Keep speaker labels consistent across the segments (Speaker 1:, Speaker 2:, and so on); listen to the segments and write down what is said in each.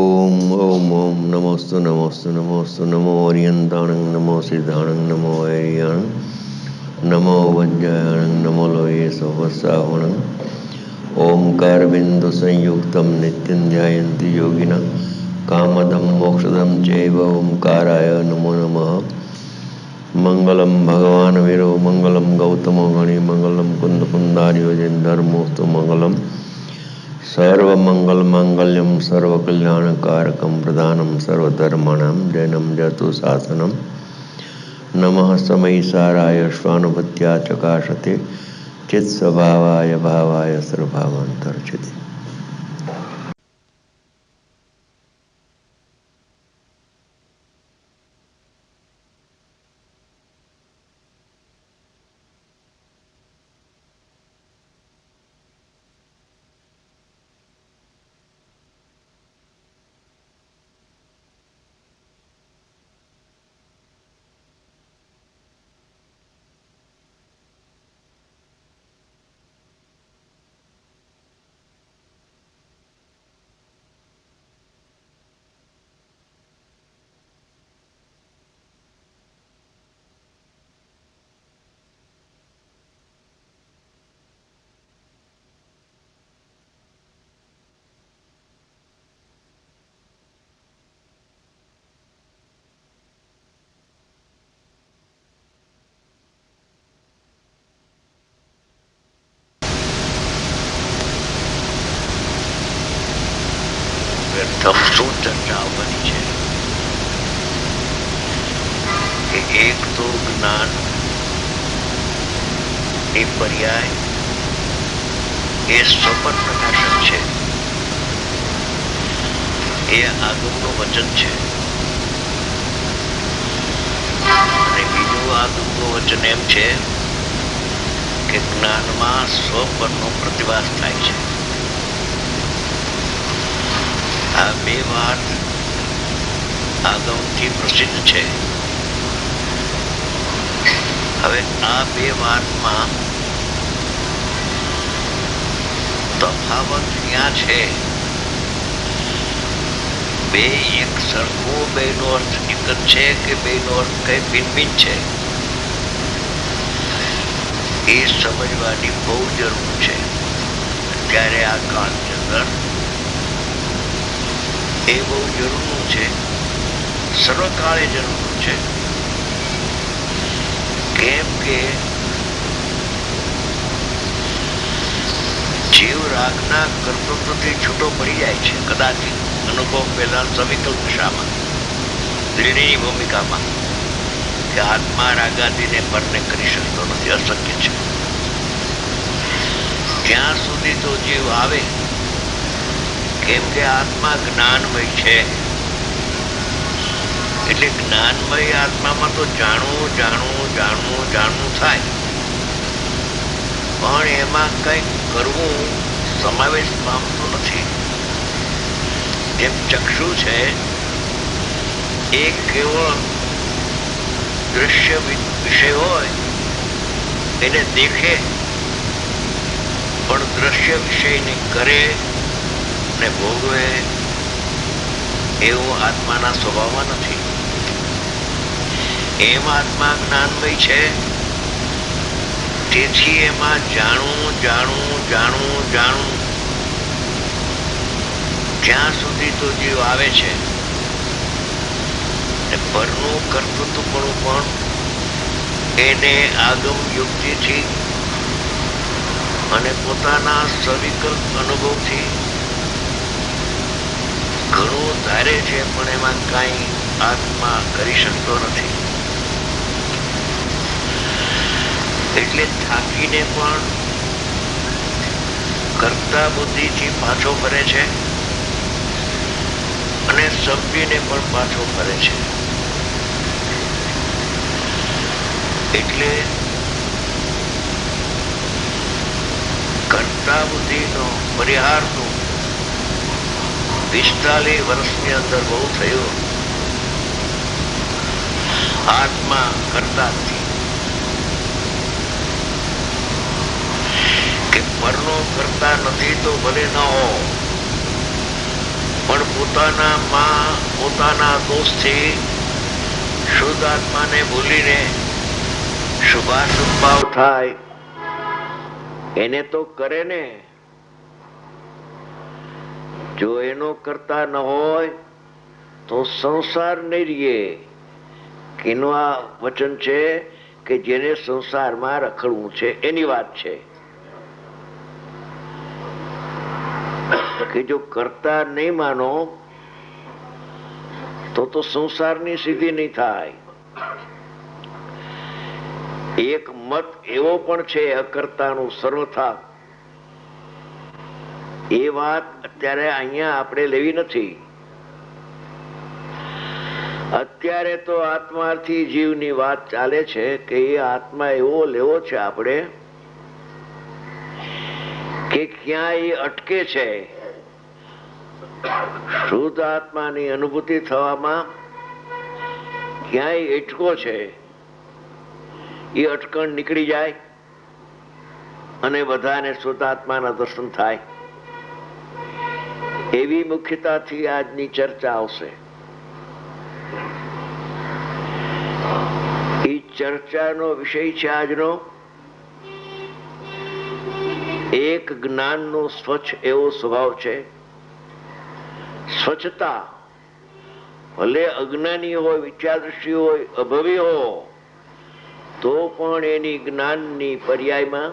Speaker 1: ओम ओम ओम नमोस्तु नमोस्तु नमोस्तु नमो ओरियंताणं नमो सिद्धाणं नमो ऐरियाणं नमो वज्रायणं नमो लोये सहस्रावणं ओंकार बिंदु संयुक्तं नित्यं ध्यायन्ति योगिनः कामदं मोक्षदं चैव ओंकाराय नमो नमः। मंगलम भगवान वीरो मंगलम गौतमो गणि मंगलम कुंद कुंदार्यो जैन धर्मोस्तु मंगलम सर्वमंगल मांगल्यम सर्वकल्याणकारकं प्रधानम सर्वधर्माणां जैनम जतु शासनम नमः समयिसाराय स्वानुभूत्या चकाशते चित्स्वभावाय भावाय सर्वभावान्तर्चिते।
Speaker 2: શું ચર્ચાઓ બની છે કે એક તો જ્ઞાન એ પર્યાય એ સ્વપન પ્રકાશક છે, એ આગમનું વચન છે, અને બીજું આગમનું વચન એમ છે કે જ્ઞાનમાં સ્વપનનો પ્રતિભાસ થાય છે. આ બે વાત આગમથી પ્રસિદ્ધ છે. હવે આ બે વાતમાં તફાવત ક્યાં છે? બે એક સરખું, બેનો અર્થ એક જ છે કે બેનો અર્થ કઈ ભિન્ન ભિન્ન છે, એ સમજવાની બહુ જરૂર છે. ત્યારે આ કાળની અંદર એ બહુ જરૂરનું છે, સર્વકાળે જરૂરનું છે. કેમ કે જીવ રાગના કર્તૃત્વથી છૂટો પડી જાય છે. કદાચ અનુભવ પહેલા સવિકલ્પ દશામાં લીડીની ભૂમિકામાં કે આત્મા રાગાદીને પરને કરી શકતો નથી, અશક્ય છે. ત્યાં સુધી તો જીવ આવે, કેમ કે આત્મા જ્ઞાનમય છે. એટલે જ્ઞાનમય આત્મામાં તો જાણવું જાણવું જાણવું જાણવું થાય, પણ એમાં કંઈક કરવું સમાવેશ પામતો નથી. જેમ ચક્ષુ છે એ કેવળ દૃશ્ય વિષય હોય, એને દેખે પણ દ્રશ્ય વિષયને કરે ને ભોગવે એવું આત્માના સ્વભાવમાં નથી. એમ આત્મા જ્ઞાનમય છે, તેથી એમાં જાણવું જાણવું જાણવું જાણવું જ્યાં સુધી તો જીવ આવે છે. પરનું કર્તૃત્વપણું પણ એને આગમ યુક્તિથી અને પોતાના સવિકલ્પ અનુભવથી ઘણું ધારે છે, પણ એમાં કાંઈ આત્મા કરી શકતો નથી. એટલે થાકીને પણ કર્તા બુદ્ધિથી પાછો ફરે છે અને સમજીને પણ પાછો ફરે છે. એટલે કર્તા બુદ્ધિનો પરિહારનો 45 વર્ષની અંદર બહુ થયું. આત્મા કરતા નથી કે પરનો કરતા નથી તો ભલે ન હો, પણ પોતાના દોષથી શુદ્ધ આત્માને ભૂલીને શુભાશુભ ભાવ થાય એને તો કરે ને. જો એનો કરતા ન હોય તો સંસાર નહીં રહીએ. એનું આ વચન છે કે જેને સંસારમાં રખડવું છે એની વાત છે. કે જો કરતા નહીં માનો તો સંસારની સિદ્ધિ નહીં થાય. એક મત એવો પણ છે અકર્તાનું સર્વથા. એ વાત અત્યારે અહીંયા આપણે લેવી નથી. અત્યારે તો આત્માથી જીવની વાત ચાલે છે કે એ આત્મા એવો લેવો છે આપણે કે ક્યાંય અટકે છે. શુદ્ધ આત્માની અનુભૂતિ થવામાં ક્યાંય અટકો છે. એ અટકણ નીકળી જાય અને બધાને શુદ્ધ આત્માના દર્શન થાય. એવી મુખ્યતાથી આજની ચર્ચા આવશે. એ ચર્ચાનો વિષય છે આજનો એક જ્ઞાનનો સ્વચ્છ એવો સ્વભાવ છે. સ્વચ્છતા ભલે અજ્ઞાની હોય, વિચારદર્શી હોય, અભવી હોય તો પણ એની જ્ઞાનની પર્યાયમાં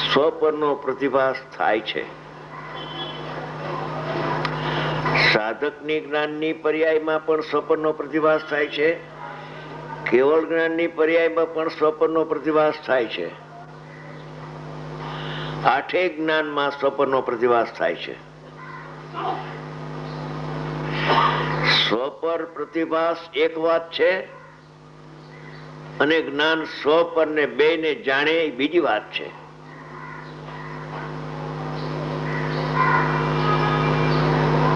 Speaker 2: સ્વપરનો પ્રતિભાસ થાય છે. સાધકની જ્ઞાનની પર્યાયમાં પણ સ્વપરનો પ્રતિભાસ થાય છે. કેવળ જ્ઞાનની પર્યાયમાં પણ સ્વપરનો પ્રતિભાસ થાય છે. આઠે જ્ઞાનમાં સ્વપરનો પ્રતિભાસ થાય છે. સ્વપર પ્રતિભાસ એક વાત છે અને જ્ઞાન સ્વપર ને બે ને જાણે એ બીજી વાત છે.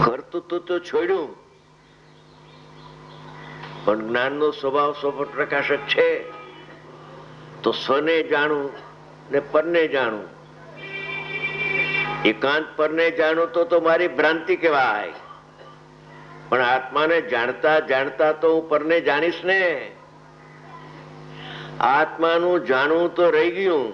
Speaker 2: કરતું તો છોડ્યું પણ જ્ઞાનનો સ્વભાવ સ્વપર પ્રકાશક છે. તો સ્વને જાણું ને પરને જાણું. એકાંત પરને જાણું તો મારી ભ્રાંતિ કહેવાય. પણ આત્માને જાણતા જાણતા તો હું પરને જાણીશ ને. આત્માનું જાણવું તો રહી ગયું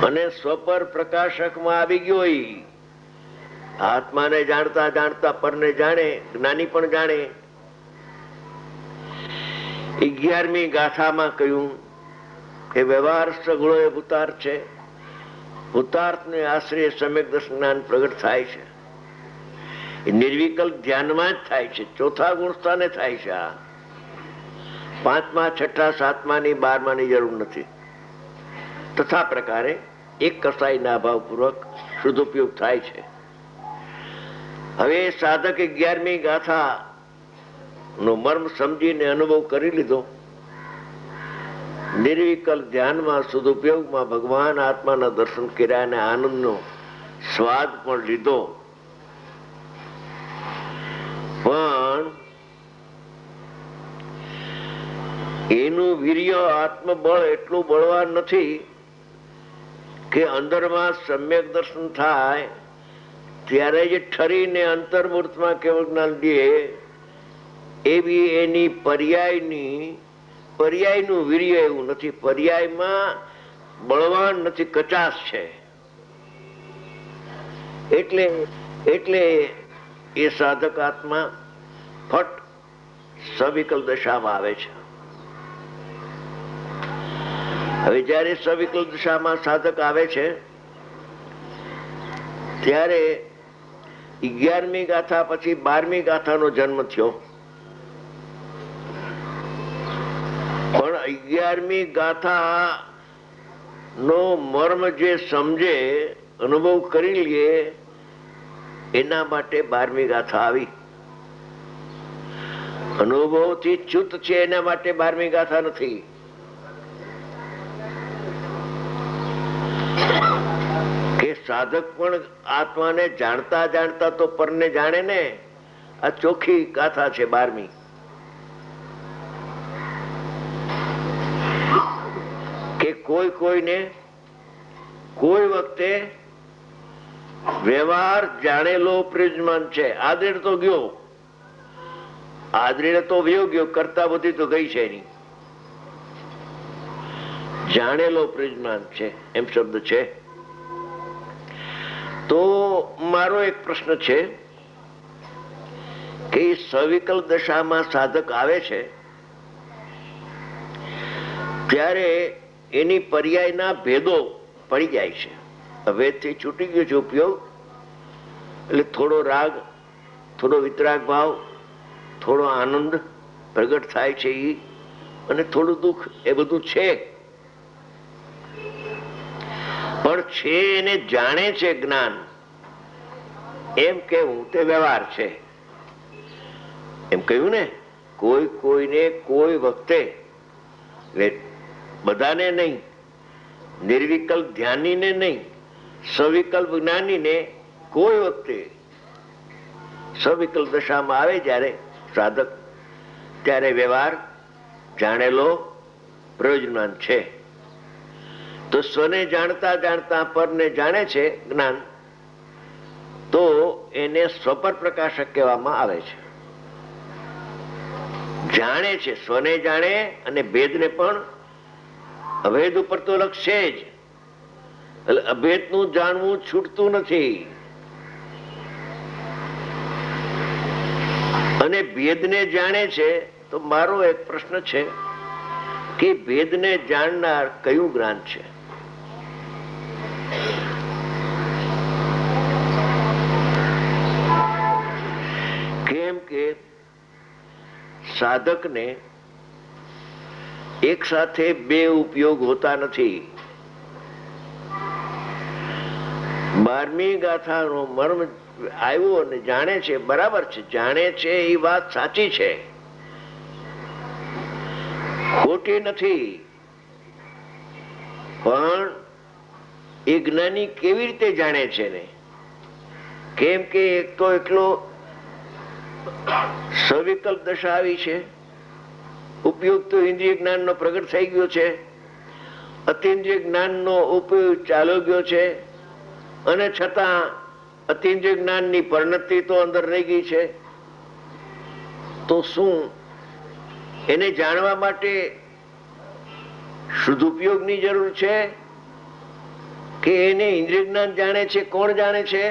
Speaker 2: અને સ્વપર પ્રકાશકમાં આવી ગયો. આત્માને જાણતા જાણતા પરને જાણે, જ્ઞાની પણ જાણે. 11મી ગાથામાં કહ્યું કે વ્યવહાર સગુણો એ ભૂતાર્થ છે. ભૂતાર્થને આશ્રય સમ્યક દર્શન જ્ઞાન પ્રગટ થાય છે. એ નિર્વિકલ્પ ધ્યાનમાં જ થાય છે. ચોથા ગુણ સ્થાને થાય છે. આ 5મા 6ઠા 7માની 12માની જરૂર નથી. તથા પ્રકારે એક કસાઈના ભાવપૂર્વક સદુપયોગ થાય છે. હવે સાધક 11મી ગાથા નો મર્મ સમજીને અનુભવ કરી લીધો. નિર્વિકલ્પ ધ્યાનમાં સદુપયોગમાં ભગવાન આત્માના દર્શન કર્યા અને આનંદનો સ્વાદ પણ લીધો. પણ એનું વીર્ય આત્મબળ એટલું બળવાન નથી કે અંદરમાં સમ્યક દર્શન થાય ત્યારે જે ઠરીને અંતર્મૂર્તમાં કેવળ જ્ઞાન દે એવી એની પર્યાયનું વીર્ય એવું નથી. પર્યાયમાં બળવાન નથી, કચાશ છે. એટલે એ સાધક આત્મા ફટ સવિકલ્પ દશામાં આવે છે. હવે જયારે સવિકલ્પ દશામાં સાધક આવે છે ત્યારે 11મી ગાથા પછી 12મી ગાથાનો જન્મ થયો. પણ 11મી ગાથા નો મર્મ જે સમજે, અનુભવ કરી લે એના માટે 12મી ગાથા આવી. અનુભવથી ચ્યુત છે એના માટે 12મી ગાથા નથી. કે સાધક પણ આત્માને જાણતા જાણતા તો પરને જાણે ને. આ ચોખ્ખી ગાથા છે 12મી. કે કોઈ કોઈને કોઈ વખતે વ્યવહાર જાણેલો પ્રયોજમાન છે. આદરેડ તો ગયો, આદરેડ તો વયો ગયો, કરતા બધી તો ગઈ છે નહીં. જાણેલો પ્રયોજમાન છે એમ શબ્દ છે. તો મારો એક પ્રશ્ન છે કે સવિકલ દશામાં સાધક આવે છે ત્યારે એની પર્યાયના ભેદો પડી જાય છે. અભેદથી છૂટી ગયો છે ઉપયોગ, એટલે થોડો રાગ, થોડો વિતરાગ ભાવ, થોડો આનંદ પ્રગટ થાય છે એ, અને થોડું દુઃખ, એ બધું છે. પણ છે એને જાણે છે જ્ઞાન, એમ કેવું તે વ્યવહાર છે. એમ કહ્યું ને, કોઈ કોઈને કોઈ વખતે, બધાને નહીં, નિર્વિકલ્પ ધ્યાનીને નહીં, સવિકલ્પ જ્ઞાનીને કોઈ વખતે સવિકલ્પ દશામાં આવે જ્યારે સાધક, ત્યારે વ્યવહાર જાણેલો પ્રયોજમાન છે. તો સ્વને જાણતા જાણતા પરને જાણે છે જ્ઞાન, તો એને સ્વપર પ્રકાશક કહેવામાં આવે છે. જાણે છે, સ્વને જાણે અને ભેદને પણ. અભેદ ઉપર તો લક્ષ છે જ, એટલે અભેદનું જાણવું છૂટતું નથી. અને ભેદને જાણે છે. તો મારો એક પ્રશ્ન છે કે ભેદને જાણનાર કયું જ્ઞાન છે? કેમ કે સાધકને એક સાથે બે ઉપયોગ હોતા નથી. 12મી ગાથાનો મર્મ આવ્યો અને જાણે છે, બરાબર છે, જાણે છે એ વાત સાચી છે, ખોટી નથી. પણ એ જ્ઞાની કેવી રીતે જાણે છે ને? કેમ કે એક તો એટલો સવિકલ્પ દશા આવી છે, ઉપયોગ તો ઇન્દ્રિય જ્ઞાનનો પ્રગટ થઈ ગયો છે, અતિન્દ્રિય જ્ઞાનનો ઉપયોગ ચાલ્યો ગયો છે, અને છતાં અતિન્દ્રિય જ્ઞાનની પરિણતિ તો અંદર રહી ગઈ છે. તો શું એને જાણવા માટે શુદ્ધ ઉપયોગની જરૂર છે કે એને ઇન્દ્રિય જ્ઞાન જાણે છે? કોણ જાણે છે?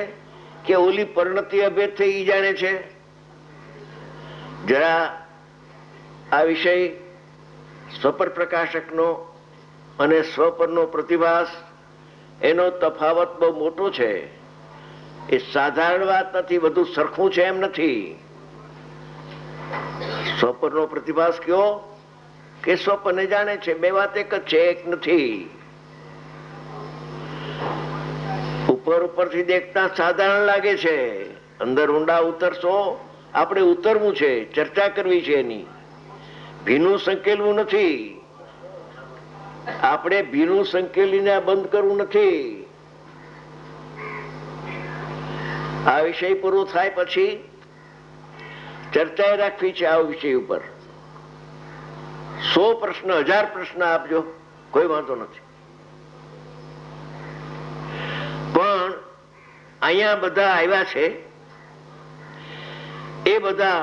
Speaker 2: કે ઓલી પરિણતિ અભેદ થઈ એ જાણે છે? જરા આ વિષય સ્વપર પ્રકાશકનો અને સ્વપરનો પ્રતિભાસ, એનો તફાવત બહુ મોટો છે. એ સાધારણ વાત નથી, બધું સરખું છે એમ નથી. સ્વપરનો પ્રતિભાસ કયો કે સ્વપરને જાણે છે, બે વાત એક જ છે, એક નથી. ઉપર ઉપરથી દેખતા સાધારણ લાગે છે, અંદર ઊંડા ઉતરશો, આપણે ઉતરવું છે, ચર્ચા કરવી છે એની. ભીનું સંકેલવું નથી, આપણે ભીનું સંકેલીને બંધ કરવું નથી. આ વિષય પૂરો થાય પછી ચર્ચા રાખવી છે. આ વિષય ઉપર 100 પ્રશ્ન, 1000 પ્રશ્ન આપજો, કોઈ વાંધો નથી. પણ અહીંયા બધા આવ્યા છે, એ બધા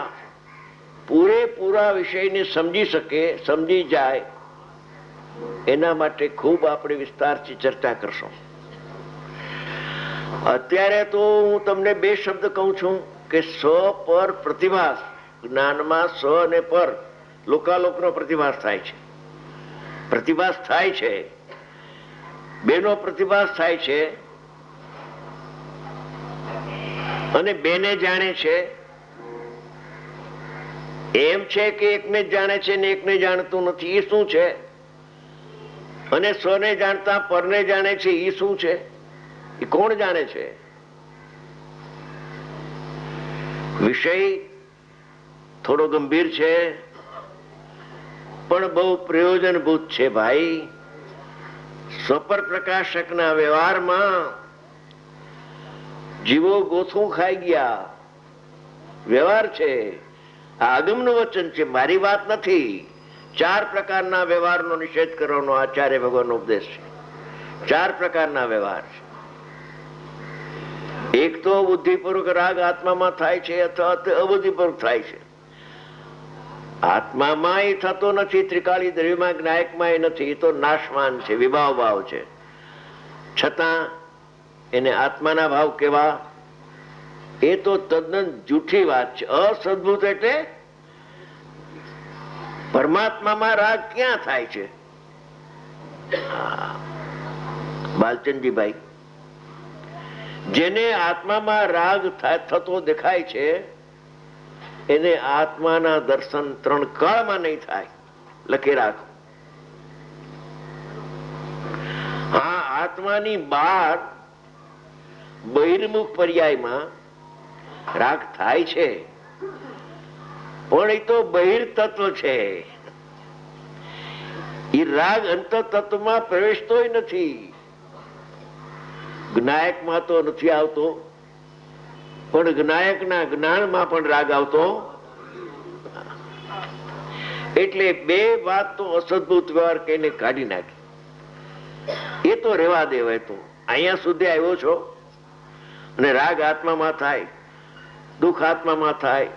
Speaker 2: પૂરેપૂરા વિષયને સમજી શકે, સમજી જાય, એના માટે ખૂબ આપણે વિસ્તારથી ચર્ચા કરશું. અત્યારે તો હું તમને 2 શબ્દ કહું છું કે સ્વ પર પ્રતિભાસ. જ્ઞાનમાં સ્વ અને પર લોકાલોકનો પ્રતિભાસ થાય છે, પ્રતિભાસ થાય છે, બેનો પ્રતિભાસ થાય છે, અને બેને જાણે છે. એમ છે કે એકને જ જાણે છે ને એકને જાણતું નથી, એ શું છે? અને સ્વને જાણતા પરને જાણે છે, એ શું છે? એ કોણ જાણે છે? વિષય થોડો ગંભીર છે, પણ બહુ પ્રયોજનભૂત છે ભાઈ. સ્વપર પ્રકાશકના વ્યવહારમાં જીવો ગોથું ખાઈ ગયા. વ્યવહાર છે, આ આગમનું વચન છે, મારી વાત નથી. 4 પ્રકારના વ્યવહારનો નિષેધ કરવાનો આચાર્ય ભગવાનનો ઉપદેશ છે. 4 પ્રકારના વ્યવહાર છે. એક તો બુદ્ધિપૂર્વક રાગ આત્મામાં થાય છે અથવા અબુદ્ધિપૂર્વક થાય છે. આત્મામાં એ થતો નથી, ત્રિકાળી દ્રવ્યમાં જ્ઞાયકમાં એ નથી, એ તો નાશવાન છે, વિભાવ ભાવ છે. છતાં એને આત્માના ભાવ કેવા? એ તો તદ્દન જૂઠી વાત છે. અસદભૂત એટલે પરમાત્મામાં રાગ ક્યાં થાય છે? બાલચંદજીભાઈ, જેને આત્મામાં રાગ થતો દેખાય છે એને આત્માના દર્શન 3 કાળમાં નહીં થાય. લખી રાખો. હા, આત્માની બહાર બહિર્મુખ પર્યાયમાં રાગ થાય છે, પણ એ તો બહિર તત્વ છે. એ રાગ અંતર તત્વમાં પ્રવેશતો નથી. જ્ઞાયકમાં તો નથી આવતો, પણ જ્ઞાયકના જ્ઞાનમાં પણ રાગ આવતો. એટલે બે વાત તો અસદભૂત વ્યવહાર કહીને કાઢી નાખી. એ તો રહેવા દેવાય. તો અહીંયા સુધી આવ્યો છો અને રાગ આત્મામાં થાય, દુઃખ આત્મામાં થાય.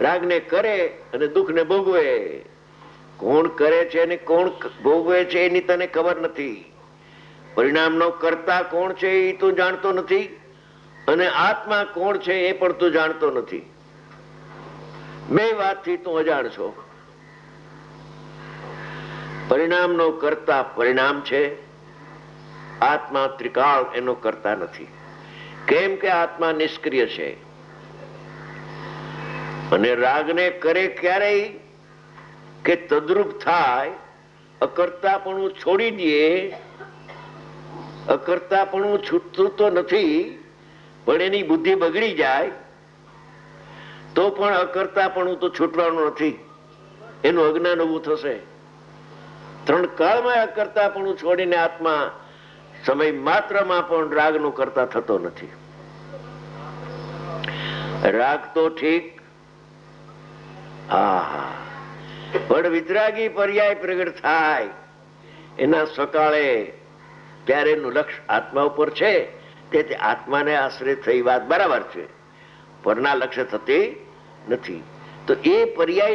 Speaker 2: રાગને કરે અને દુઃખને ભોગવે. કોણ કરે છે અને કોણ ભોગવે છે એની તને ખબર નથી. પરિણામનો કર્તા કોણ છે એ તું જાણતો નથી, અને આત્મા કોણ છે એ પણ તું જાણતો નથી. બે વાતથી તું અજાણ છો. પરિણામનો કર્તા પરિણામ છે, આત્મા ત્રિકાળ એનો કર્તા નથી. કેમ કે આત્મા નિષ્ક્રિય છે. અને રાગને કરે ક્યારેય કે તદ્રુપ થાય, અકર્તાપણું છોડી દે. અકર્તાપણું છૂટતું તો નથી, પણ એની બુદ્ધિ બગડી જાય તો પણ અકર્તાપણું તો છૂટવાનું નથી. એનું અજ્ઞાન ઉભું થશે. 3 કાળમાં અકર્તાપણું છોડીને આત્મા સમય માત્રમાં પણ રાગનું કરતા થતો નથી. રાગ તો ઠીક, પણ વિતરાગી પર્યાય પ્રગટ થાય એના સકાળે ત્યારે એનું લક્ષ આત્મા ઉપર છે. તેથી આત્માને આશ્રય થઈ વાત બરાબર છે, પરના લક્ષ્ય થતી નથી. તો એ પર્યાય